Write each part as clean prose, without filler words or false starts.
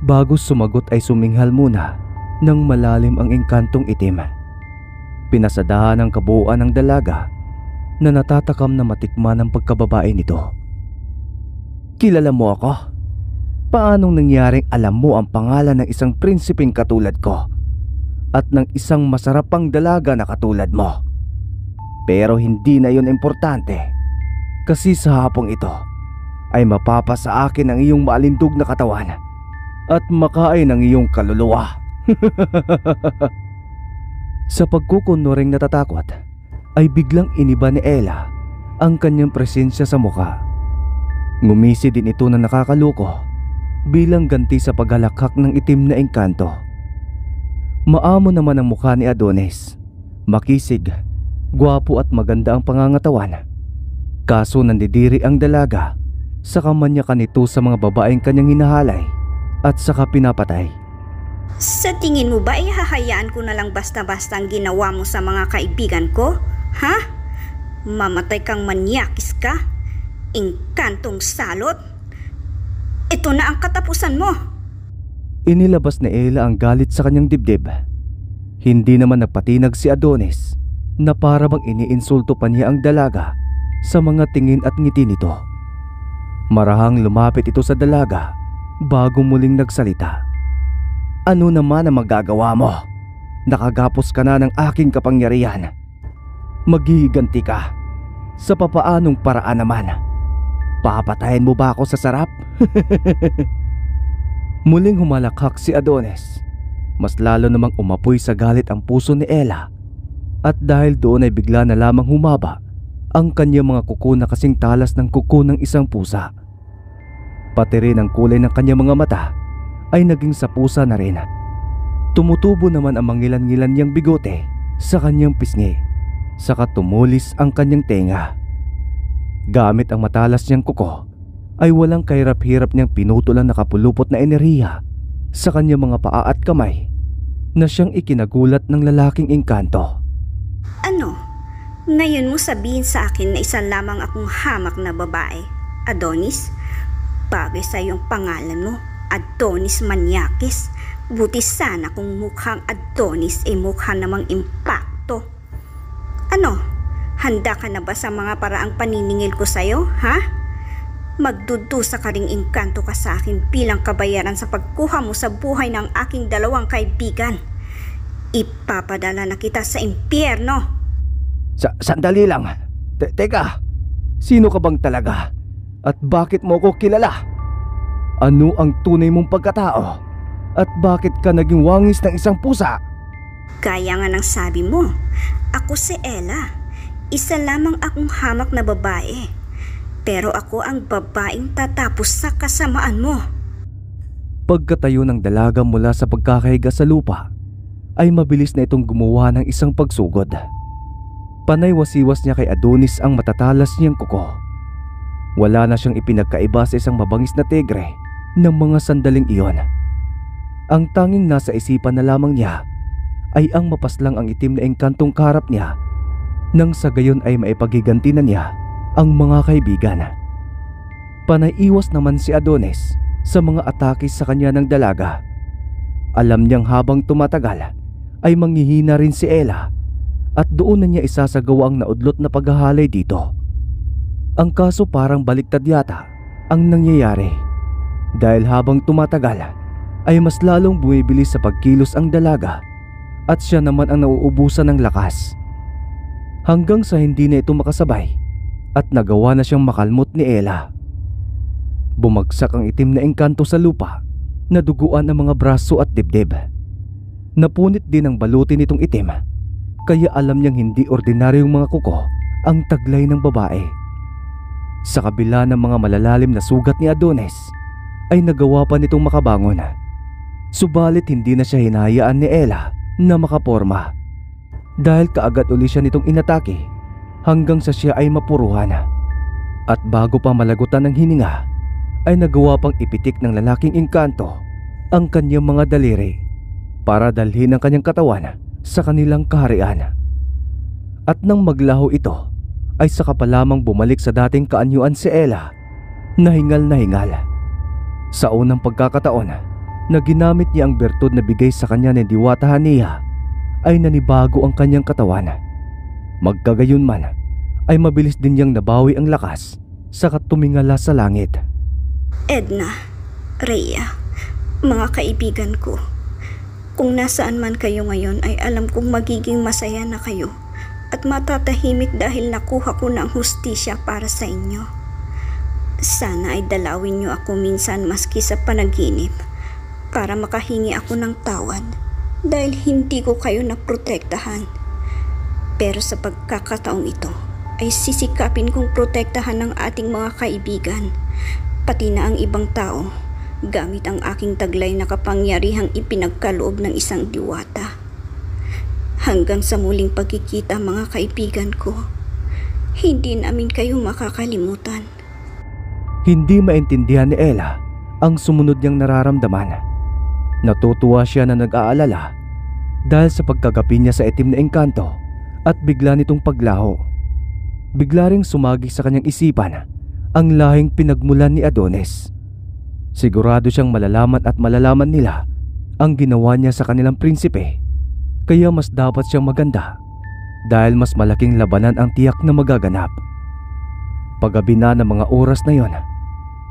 Bago sumagot ay suminghal muna ng malalim ang engkantong itim. Pinasadahan ang kabuuan ng dalaga na natatakam na matikman ang pagkababae nito. "Kilala mo ako? Paanong nangyaring alam mo ang pangalan ng isang prinsipeng katulad ko at ng isang masarapang dalaga na katulad mo? Pero hindi na yun importante, kasi sa hapong ito ay mapapa sa akin ang iyong maalindog na katawan at makain ang iyong kaluluwa." Sa pagkukunwaring natatakot ay biglang iniba ni Ella ang kanyang presensya sa mukha. Ngumisi din ito na nakakaloko bilang ganti sa paghalakhak ng itim na engkanto. Maamo naman ang mukha ni Adonis. Makisig, gwapo at maganda ang pangangatawan. Kaso nandidiri ang dalaga sa kamanyakan nito sa mga babaeng kanyang hinahalay at saka pinapatay. Sa tingin mo ba ay hahayaan ko na lang basta-basta ang ginawa mo sa mga kaibigan ko? Ha? Mamatay kang manyakis ka? Engkantong salot? Ito na ang katapusan mo. Inilabas ni Ella ang galit sa kanyang dibdib. Hindi naman nagpatinag si Adonis na para bang iniinsulto pa niya ang dalaga sa mga tingin at ngiti nito. Marahang lumapit ito sa dalaga bago muling nagsalita. "Ano naman ang magagawa mo? Nakagapos ka na ng aking kapangyarihan. Maghihiganti ka. Sa papaanong paraan naman? Papatayin mo ba ako sa sarap?" Muling humalakhak si Adonis. Mas lalo namang umapoy sa galit ang puso ni Ella, at dahil doon ay bigla na lamang humaba ang kanyang mga kuko na kasing talas ng kuko ng isang pusa. Pati rin ang kulay ng kanyang mga mata ay naging sa pusa na rin. Tumutubo naman ang mangilan-ngilan niyang bigote sa kanyang pisngi, saka tumulis ang kanyang tenga. Gamit ang matalas niyang kuko ay walang kahirap-hirap niyang pinutol ang nakapulupot na enerhiya sa kanyang mga paa at kamay na siyang ikinagulat ng lalaking engkanto. Ano? Ngayon mo sabihin sa akin na isa lamang akong hamak na babae, Adonis? Bagay sa iyong pangalan mo, Adonis Manyakis. Buti sana kung mukhang Adonis ay mukha namang impakto. Ano? Handa ka na ba sa mga paraang paniningil ko sa'yo, ha? Magdudusa ka ring engkanto ka sa akin bilang kabayaran sa pagkuha mo sa buhay ng aking dalawang kaibigan. Ipapadala na kita sa impyerno. Sandali lang. Teka, sino ka bang talaga? At bakit mo ko kilala? Ano ang tunay mong pagkatao? At bakit ka naging wangis ng isang pusa? Gaya nga ng sabi mo, ako si Ella. Isa lamang akong hamak na babae. Pero ako ang babaeng tatapos sa kasamaan mo. Pagkatayo ng dalaga mula sa pagkakahiga sa lupa, ay mabilis na itong gumawa ng isang pagsugod. Panay wasiwas niya kay Adonis ang matatalas niyang kuko. Wala na siyang ipinagkaiba sa isang mabangis na tigre ng mga sandaling iyon. Ang tanging nasa isipan na lamang niya ay ang mapaslang ang itim na engkantong karap niya, nang sa gayon ay maipaghiganti na niya ang mga kaibigan. Panay iwas naman si Adonis sa mga atake sa kanya ng dalaga. Alam niyang habang tumatagal ay manghihina rin si Ella, at doon na niya isasagawa ang naudlot na paghahalay dito. Ang kaso parang baliktad yata ang nangyayari, dahil habang tumatagal ay mas lalong bumibilis sa pagkilos ang dalaga, at siya naman ang nauubusan ng lakas. Hanggang sa hindi na ito makasabay at nagawa na siyang makalmot ni Ella. Bumagsak ang itim na engkanto sa lupa, naduguan ang mga braso at dibdib. Napunit din ang baluti nitong itim, kaya alam niyang hindi ordinaryong mga kuko ang taglay ng babae. Sa kabila ng mga malalalim na sugat ni Adonis, ay nagawa pa nitong makabangon. Subalit hindi na siya hinahayaan ni Ella na makaporma, dahil kaagad uli siya nitong inatake hanggang sa siya ay mapuruhan. At bago pa malagutan ng hininga, ay nagawa pang ipitik ng lalaking engkanto ang kanyang mga daliri para dalhin ang kanyang katawan sa kanilang kaharian. At nang maglaho ito, ay saka pa lamang bumalik sa dating kaanyuan si Ella, na hingal na hingal. Sa unang pagkakataon na ginamit niya ang bertud na bigay sa kanya ni Diwata Hania ay nanibago ang kanyang katawan. Magkagayunman ay mabilis din niyang nabawi ang lakas saka tumingala sa langit. Edna, Rhea, mga kaibigan ko, kung nasaan man kayo ngayon ay alam kong magiging masaya na kayo at matatahimik dahil nakuha ko na ang hustisya para sa inyo. Sana ay dalawin niyo ako minsan maski sa panaginip para makahingi ako ng tawad dahil hindi ko kayo naprotektahan. Pero sa pagkakataong ito ay sisikapin kong protektahan ng ating mga kaibigan, pati na ang ibang tao, gamit ang aking taglay na kapangyarihang ipinagkaloob ng isang diwata. Hanggang sa muling pagkikita mga kaibigan ko, hindi namin kayo makakalimutan. Hindi maintindihan ni Ella ang sumunod niyang nararamdaman. Natutuwa siya na nag-aalala dahil sa pagkagapi niya sa itim na engkanto at bigla nitong paglaho. Bigla ring sumagi sa kanyang isipan ang lahing pinagmulan ni Adonis. Sigurado siyang malalaman at malalaman nila ang ginawa niya sa kanilang prinsipe, kaya mas dapat siyang maganda dahil mas malaking labanan ang tiyak na magaganap. Paggabi na ng mga oras na yon,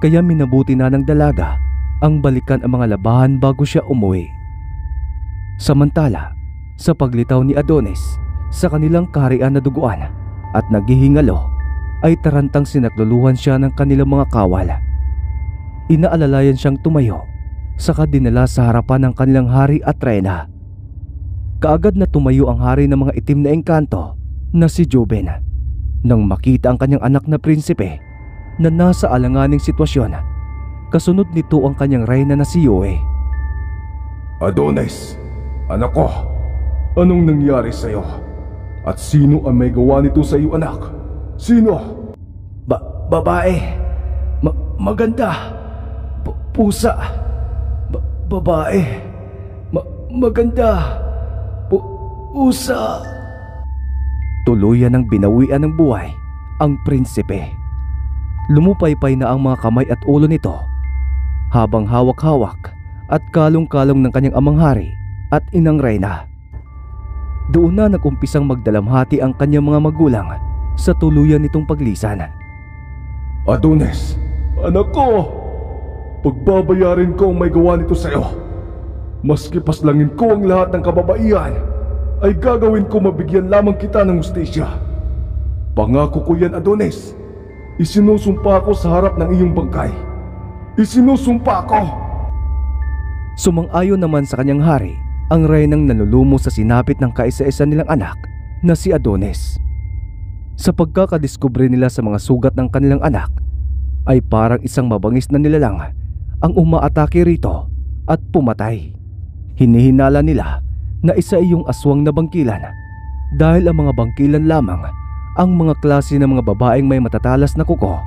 kaya minabuti na ng dalaga ang balikan ang mga labahan bago siya umuwi. Samantala, sa paglitaw ni Adonis sa kanilang kaharian na duguan at naghihingalo, ay tarantang sinakluluhan siya ng kanilang mga kawal. Inaalalayan siyang tumayo, saka dinala sa harapan ng kanilang hari at reyna. Kaagad na tumayo ang hari ng mga itim na engkanto na si Joben nang makita ang kanyang anak na prinsipe na nasa alanganing sitwasyon. Kasunod nito ang kanyang reyna na si Yue. Adonis, anak ko, anong nangyari sa iyo? At sino ang may gawa nito sa iyo, anak? Sino? Babae. Maganda. Pusa. Babae. Maganda. Pusa. Tuluyan ng binawian ng buhay ang prinsipe. Lumupaypay na ang mga kamay at ulo nito habang hawak-hawak at kalong-kalong ng kanyang amang hari at inang reyna. Doon na nagumpisang magdalamhati ang kanyang mga magulang sa tuluyan nitong paglisan. Adonis, anak ko, pagbabayarin ko ang may gawa nito sa iyo. Maski paslangin ko ang lahat ng kababaihan, ay gagawin ko mabigyan lamang kita ng hustisya. Pangako ko yan, Adonis. Isinusumpa ko sa harap ng iyong bangkay. Isinusumpa ko! Sumang-ayon naman sa kanyang hari ang reynang nanlulumo sa sinapit ng kaisa-isa nilang anak na si Adonis. Sa pagkakadiskubre nila sa mga sugat ng kanilang anak, ay parang isang mabangis na nilalang ang umaatake rito at pumatay. Hinihinala nila na isa iyong aswang na bangkilan dahil ang mga bangkilan lamang ang mga klase ng mga babaeng may matatalas na kuko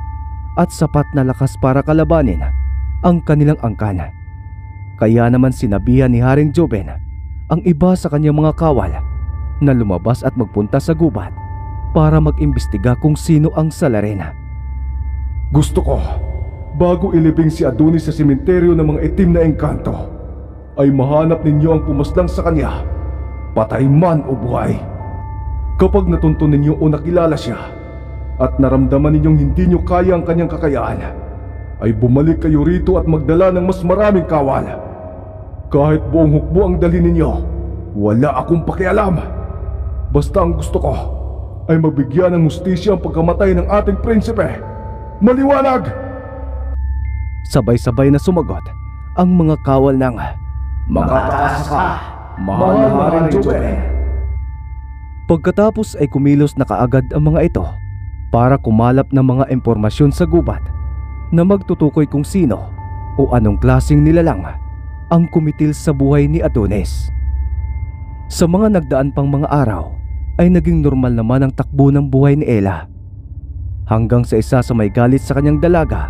at sapat na lakas para kalabanin ang kanilang angkan. Kaya naman sinabihan ni Haring Joben ang iba sa kanyang mga kawal na lumabas at magpunta sa gubat para mag-imbestiga kung sino ang salarin. Gusto ko, bago ilibing si Adonis sa sementeryo ng mga itim na engkanto, ay mahanap ninyo ang pumaslang sa kanya, patay man o buhay. Kapag natuntun ninyo o nakilala siya at naramdaman ninyong hindi nyo kaya ang kanyang kakayaan, ay bumalik kayo rito at magdala ng mas maraming kawal. Kahit buong hukbo ang dalhin ninyo, wala akong pakialam. Basta ang gusto ko ay mabigyan ng hustisya ang pagkamatay ng ating prinsipe. Maliwanag! Sabay-sabay na sumagot ang mga kawal ng Makataas ka, mahal na Haring Joben. Pagkatapos ay kumilos na kaagad ang mga ito para kumalap ng mga impormasyon sa gubat na magtutukoy kung sino o anong klaseng nilalang ang kumitil sa buhay ni Adonis. Sa mga nagdaan pang mga araw ay naging normal naman ang takbo ng buhay ni Ella. Hanggang sa isa sa may galit sa kanyang dalaga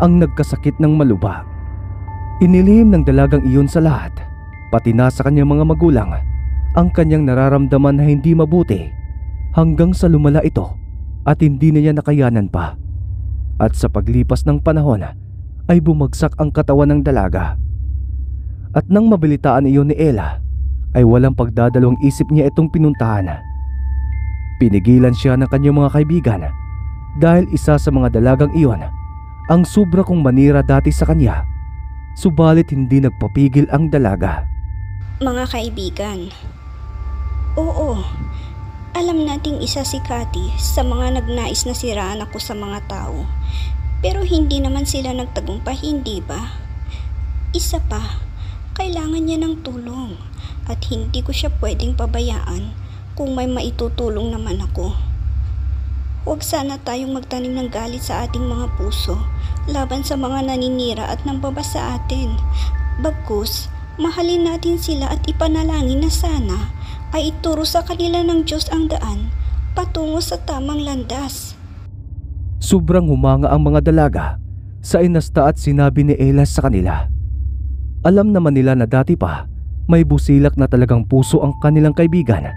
ang nagkasakit ng maluba. Inilihim ng dalagang iyon sa lahat, pati na sa kanyang mga magulang, ang kanyang nararamdaman na hindi mabuti hanggang sa lumala ito at hindi na niya nakayanan pa. At sa paglipas ng panahon ay bumagsak ang katawan ng dalaga. At nang mabalitaan iyon ni Ella, ay walang pagdadalawang isip niya itong pinuntahan. Pinigilan siya ng kanyang mga kaibigan dahil isa sa mga dalagang iyon ang sobra kong manira dati sa kanya. Subalit hindi nagpapigil ang dalaga. Mga kaibigan, oo, alam nating isa si Cathy sa mga nagnais na siraan ako sa mga tao. Pero hindi naman sila nagtagumpay, hindi ba? Isa pa, kailangan niya ng tulong at hindi ko siya pwedeng pabayaan kung may maitutulong naman ako. Huwag sana tayong magtanim ng galit sa ating mga puso laban sa mga naninira at nambaba sa atin. Bagkus, mahalin natin sila at ipanalangin na sana ay ituro sa kanila ng Diyos ang daan patungo sa tamang landas. Sobrang humanga ang mga dalaga sa inasta at sinabi ni Ella sa kanila. Alam naman nila na dati pa may busilak na talagang puso ang kanilang kaibigan.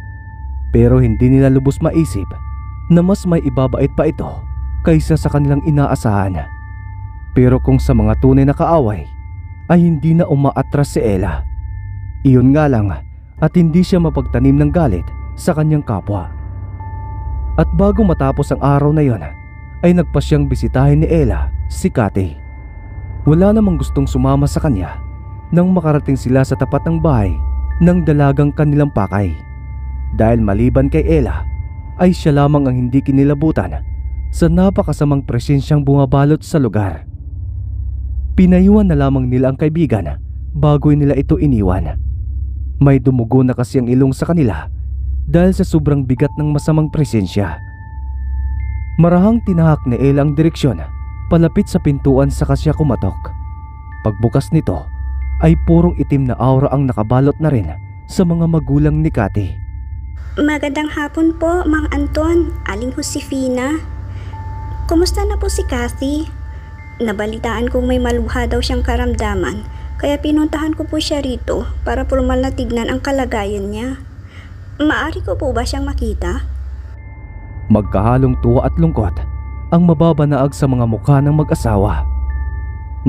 Pero hindi nila lubos maisip na mas may ibabait pa ito kaysa sa kanilang inaasahan. Pero kung sa mga tunay na kaaway ay hindi na umaatras si Ella. Iyon nga lang at hindi siya mapagtanim ng galit sa kanyang kapwa. At bago matapos ang araw na yon ay nagpasyang bisitahin ni Ella si Cathy. Wala namang gustong sumama sa kanya nang makarating sila sa tapat ng bahay ng dalagang kanilang pakay. Dahil maliban kay Ella ay siya lamang ang hindi kinilabutan sa napakasamang presensyang bumabalot sa lugar. Pinayuhan na lamang nila ang kaibigan bago nila ito iniwan. May dumugo na kasi ang ilong sa kanila dahil sa sobrang bigat ng masamang presensya. Marahang tinahak ni Ella ang direksyon palapit sa pintuan saka siya kumatok. Pagbukas nito ay purong itim na aura ang nakabalot na rin sa mga magulang ni Cathy. Magandang hapon po, Mang Anton, Aling Josefina. Kumusta na po si Cathy? Nabalitaan kong may maluha daw siyang karamdaman, kaya pinuntahan ko po siya rito para formal na tignan ang kalagayan niya. Maari ko po ba siyang makita? Magkahalong tuwa at lungkot ang mababanaag sa mga mukha ng mag-asawa.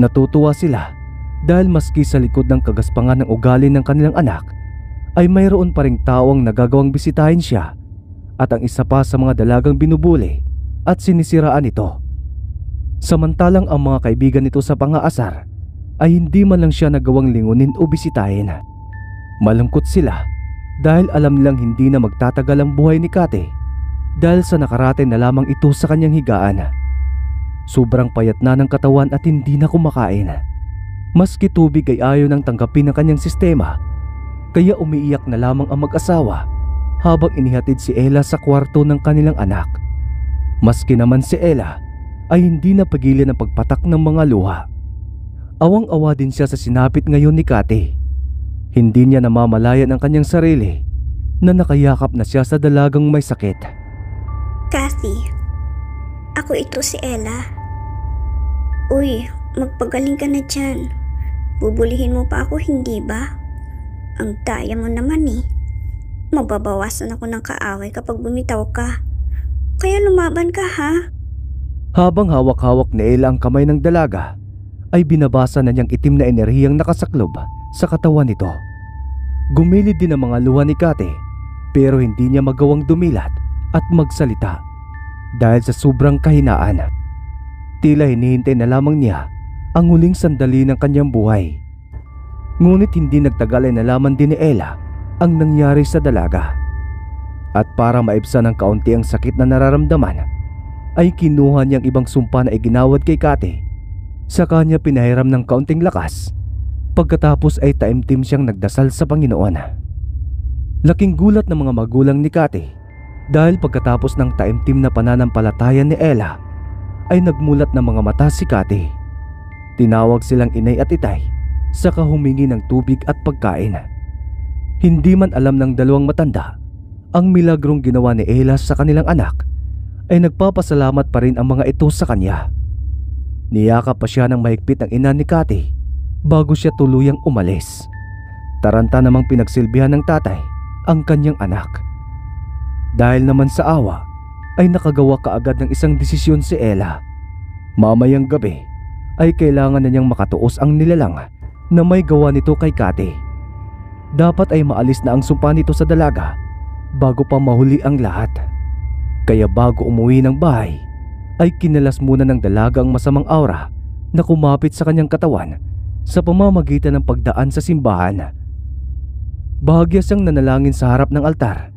Natutuwa sila dahil maski sa likod ng kagaspangan ng ugali ng kanilang anak ay mayroon pa ring tao ang nagagawang bisitahin siya at ang isa pa sa mga dalagang binubuli at sinisiraan ito. Samantalang ang mga kaibigan nito sa pangaasar ay hindi man lang siya nagawang lingunin o bisitahin. Malungkot sila dahil alam nilang hindi na magtatagal ang buhay ni Cathy dahil sa nakarate na lamang ito sa kanyang higaan. Sobrang payat na ng katawan at hindi na kumakain. Maski tubig ay ayaw nang tanggapin ng kanyang sistema, kaya umiiyak na lamang ang mag-asawa habang inihatid si Ella sa kwarto ng kanilang anak. Maski naman si Ella ay hindi na pagilan ang pagpatak ng mga luha. Awang-awa din siya sa sinapit ngayon ni Cathy. Hindi niya namamalayan ang kanyang sarili na nakayakap na siya sa dalagang may sakit. Cathy, ako ito si Ella. Uy, magpagaling ka na dyan. Bubulihin mo pa ako, hindi ba? Ang daya mo naman eh. Mababawasan ako ng kaaway kapag bumitaw ka. Kaya lumaban ka ha? Habang hawak-hawak ni Ella ang kamay ng dalaga, ay binabasa na niyang itim na enerhiyang nakasaklob sa katawan nito. Gumilid din ang mga luha ni Cathy pero hindi niya magawang dumilat at magsalita dahil sa sobrang kahinaan. Tila hinihintay na lamang niya ang huling sandali ng kanyang buhay. Ngunit hindi nagtagal ay nalaman din ni Ella ang nangyari sa dalaga. At para maibsan ng kaunti ang sakit na nararamdaman, ay kinuha niyang ibang sumpa na iginawad kay Cathy. Sa kanya pinahiram ng kaunting lakas. Pagkatapos ay taimtim siyang nagdasal sa Panginoon. Laking gulat ng mga magulang ni Cathy dahil pagkatapos ng taimtim na pananampalataya ni Ella ay nagmulat ng mga mata si Cathy. Tinawag silang inay at itay saka humingi ng tubig at pagkain. Hindi man alam ng dalawang matanda ang milagrong ginawa ni Ella sa kanilang anak, ay nagpapasalamat pa rin ang mga ito sa kanya. Niyakap pa siya ng mahigpit ang ina ni Cathy bago siya tuluyang umalis. Taranta namang pinagsilbihan ng tatay ang kanyang anak. Dahil naman sa awa ay nakagawa kaagad ng isang desisyon si Ella. Mamayang gabi ay kailangan na niyang makatuos ang nilalang na may gawa nito kay Kati. Dapat ay maalis na ang sumpa nito sa dalaga bago pa mahuli ang lahat. Kaya bago umuwi ng bahay ay kinalas muna ng dalaga ang masamang aura na kumapit sa kanyang katawan sa pamamagitan ng pagdaan sa simbahan. Bahagya siyang nanalangin sa harap ng altar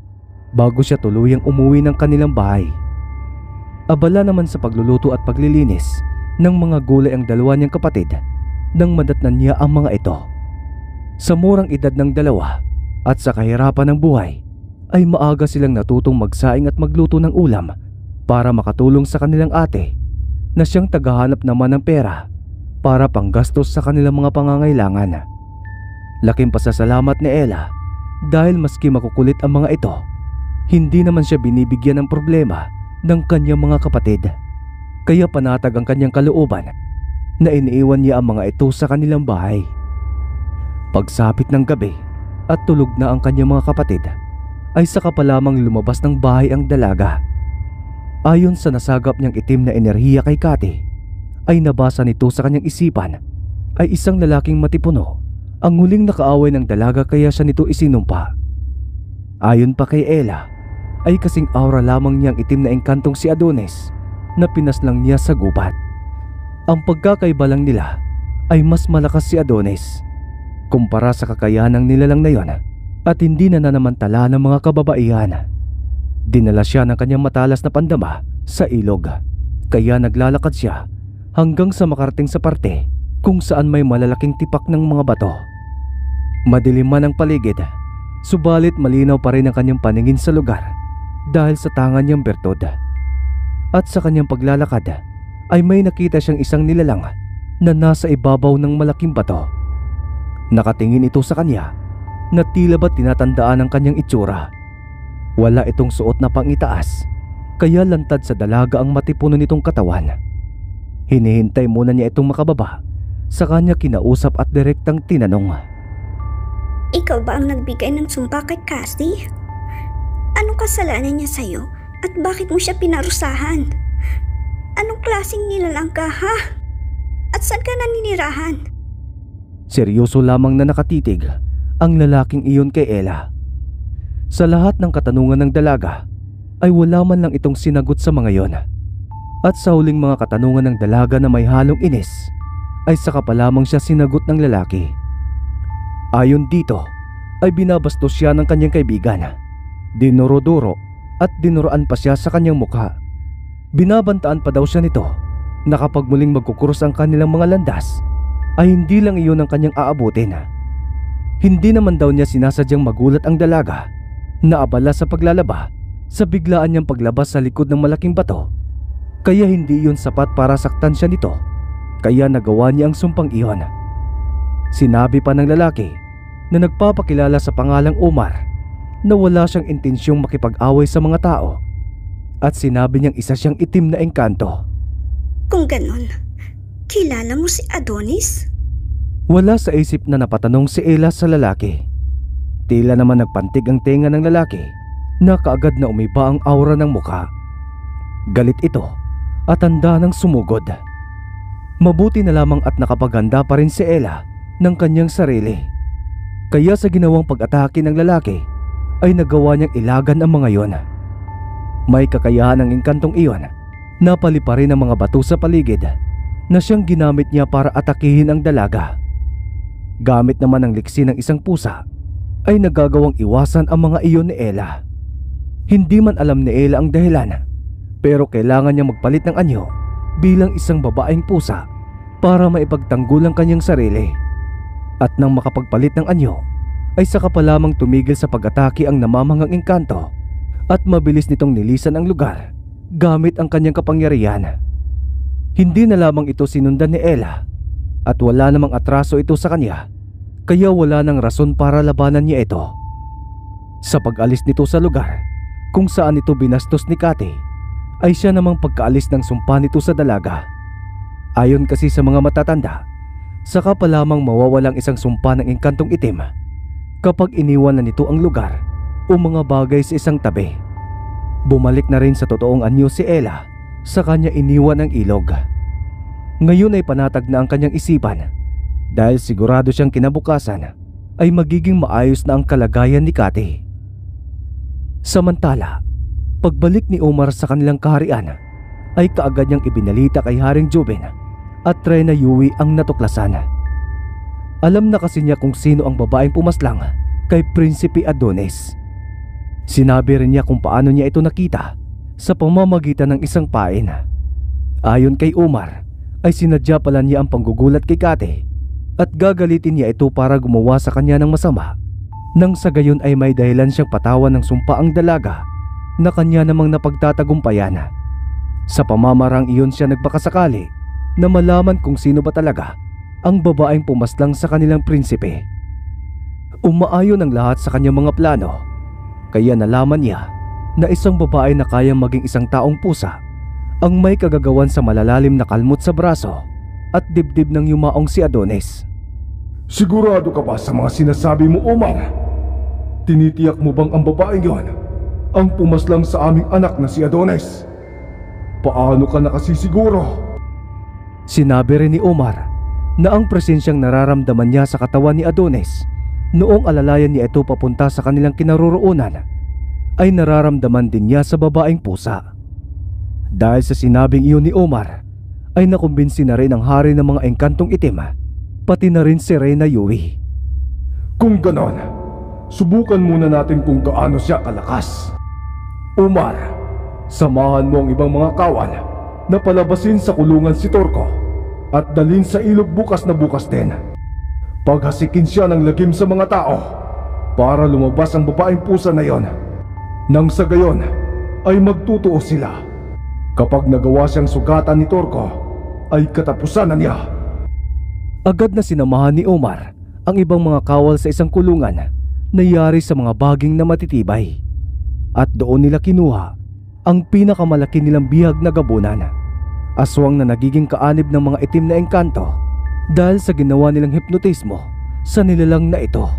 bago siya tuluyang umuwi ng kanilang bahay. Abala naman sa pagluluto at paglilinis ng mga gulay ang dalawa niyang kapatid nang madatnan niya ang mga ito. Sa murang edad ng dalawa at sa kahirapan ng buhay ay maaga silang natutong magsaing at magluto ng ulam para makatulong sa kanilang ate na siyang tagahanap naman ng pera para panggastos sa kanilang mga pangangailangan. Laking pasasalamat ni Ella dahil maski makukulit ang mga ito, hindi naman siya binibigyan ng problema ng kanyang mga kapatid. Kaya panatag ang kanyang kalooban na iniiwan niya ang mga ito sa kanilang bahay. Pagsapit ng gabi at tulog na ang kanyang mga kapatid, ay saka pa lamang lumabas ng bahay ang dalaga. Ayon sa nasagap niyang itim na enerhiya kay Kati, ay nabasa nito sa kanyang isipan ay isang lalaking matipuno ang huling nakaaway ng dalaga kaya siya nito isinumpa. Ayon pa kay Ella, ay kasing aura lamang niyang itim na engkantong si Adonis na pinaslang niya sa gubat. Ang pagkakaiba lang nila ay mas malakas si Adonis kumpara sa kakayanang nilalang na yon at hindi na nanamantala ng mga kababaihan. Dinala siya ng kanyang matalas na pandama sa ilog, kaya naglalakad siya hanggang sa makarating sa parte kung saan may malalaking tipak ng mga bato. Madilim man ang paligid, subalit malinaw pa rin ang kanyang paningin sa lugar dahil sa tangan niyang bertod. At sa kanyang paglalakad ay may nakita siyang isang nilalang na nasa ibabaw ng malaking bato. Nakatingin ito sa kanya na tila ba tinatandaan ang kanyang itsura. Wala itong suot na pangitaas, kaya lantad sa dalaga ang matipuno nitong katawan. Hinihintay muna niya itong makababa, sa kanya kinausap at direktang tinanong. Ikaw ba ang nagbigay ng sumpa kay Cassie? Anong kasalanan niya sa'yo at bakit mo siya pinarusahan? Anong klaseng nilalang ka, ha? At saan ka naninirahan? Seryoso lamang na nakatitig ang lalaking iyon kay Ella. Sa lahat ng katanungan ng dalaga ay wala man lang itong sinagot sa mga yon. At sa huling mga katanungan ng dalaga na may halong inis ay saka pa lamang siya sinagot ng lalaki. Ayon dito ay binabastos siya ng kanyang kaibigan. Dinuro-duro at dinuroan pa siya sa kanyang mukha. Binabantaan pa daw siya nito na kapag muling magkukurus ang kanilang mga landas ay hindi lang iyon ang kanyang aabutin. Hindi naman daw niya sinasadyang magulat ang dalaga na abala sa paglalaba sa biglaan niyang paglabas sa likod ng malaking bato. Kaya hindi iyon sapat para saktan siya nito, kaya nagawa niya ang sumpang iyon. Sinabi pa ng lalaki na nagpapakilala sa pangalang Omar na wala siyang intensyong makipag-away sa mga tao at sinabi niyang isa siyang itim na engkanto. Kung ganon, kilala mo si Adonis? Wala sa isip na napatanong si Ella sa lalaki. Tila naman nagpantig ang tenga ng lalaki na kaagad na umiba ang aura ng mukha. Galit ito at handa ng sumugod. Mabuti na lamang at nakapaganda pa rin si Ella ng kanyang sarili. Kaya sa ginawang pag-atake ng lalaki ay nagawa niyang ilagan ang mga yon. May kakayahan ng engkantong iyon na paliparin ang mga bato sa paligid na siyang ginamit niya para atakihin ang dalaga. Gamit naman ang liksi ng isang pusa ay nagagawang iwasan ang mga iyon ni Ella. Hindi man alam ni Ella ang dahilan, pero kailangan niya magpalit ng anyo bilang isang babaeng pusa para maipagtanggol ang kanyang sarili. At nang makapagpalit ng anyo ay saka pa lamang tumigil sa pag-atake ang namamangang engkanto at mabilis nitong nilisan ang lugar gamit ang kanyang kapangyarihan. Hindi na lamang ito sinundan ni Ella at wala namang atraso ito sa kanya, kaya wala nang rason para labanan niya ito. Sa pag-alis nito sa lugar kung saan ito binastos ni Kati ay siya namang pagkaalis ng sumpa nito sa dalaga. Ayon kasi sa mga matatanda, saka pa lamang mawawalang isang sumpa ng engkantong itim kapag iniwan na nito ang lugar o mga bagay sa isang tabi. Bumalik na rin sa totoong anyo si Ella sa kanya iniwan ang ilog. Ngayon ay panatag na ang kanyang isipan dahil sigurado siyang kinabukasan ay magiging maayos na ang kalagayan ni Kati. Samantala, pagbalik ni Omar sa kanilang kaharian ay kaagad niyang ibinalita kay Haring Jubin at Reyna Yui ang natuklasan. Alam na kasi niya kung sino ang babaeng pumaslang kay Prinsipe Adonis. Sinabi rin niya kung paano niya ito nakita sa pamamagitan ng isang pain. Ayon kay Omar ay sinadya pala niya ang panggugulat kay Kati at gagalitin niya ito para gumawa sa kanya ng masama, nang sa gayon ay may dahilan siyang patawan ng sumpa ang dalaga na kanya namang napagtatagumpayan. Sa pamamarang iyon siya nagpakasakali na malaman kung sino ba talaga ang babaeng pumaslang sa kanilang prinsipe. Umaayon ang lahat sa kanyang mga plano, kaya nalaman niya na isang babae na kayang maging isang taong pusa ang may kagagawan sa malalalim na kalmot sa braso at dibdib ng yumaong si Adonis. Sigurado ka ba sa mga sinasabi mo, Omar? Tinitiyak mo bang ang babaeng yon ang pumaslang sa aming anak na si Adonis? Paano ka nakasisiguro? Sinabi rin ni Omar na ang presensyang nararamdaman niya sa katawan ni Adonis noong alalayan niya ito papunta sa kanilang kinaroroonan ay nararamdaman din niya sa babaeng pusa. Dahil sa sinabing iyon ni Omar ay nakumbinsi na rin ang hari ng mga engkantong itim, pati na rin si Reyna Yui. Kung ganon, subukan muna natin kung gaano siya kalakas. Omar, samahan mo ang ibang mga kawal na palabasin sa kulungan si Torco at dalhin sa ilog bukas na bukas din. Paghasikin siya ng lagim sa mga tao para lumabas ang babaeng pusa na yon. Nang sa gayon ay magtutuo sila. Kapag nagawa siyang sugatan ni Torco ay katapusan na niya. Agad na sinamahan ni Omar ang ibang mga kawal sa isang kulungan na yari sa mga baging na matitibay, at doon nila kinuha ang pinakamalaki nilang bihag na gabunan, aswang na nagiging kaanib ng mga itim na engkanto dahil sa ginawa nilang hipnotismo sa nilalang na ito.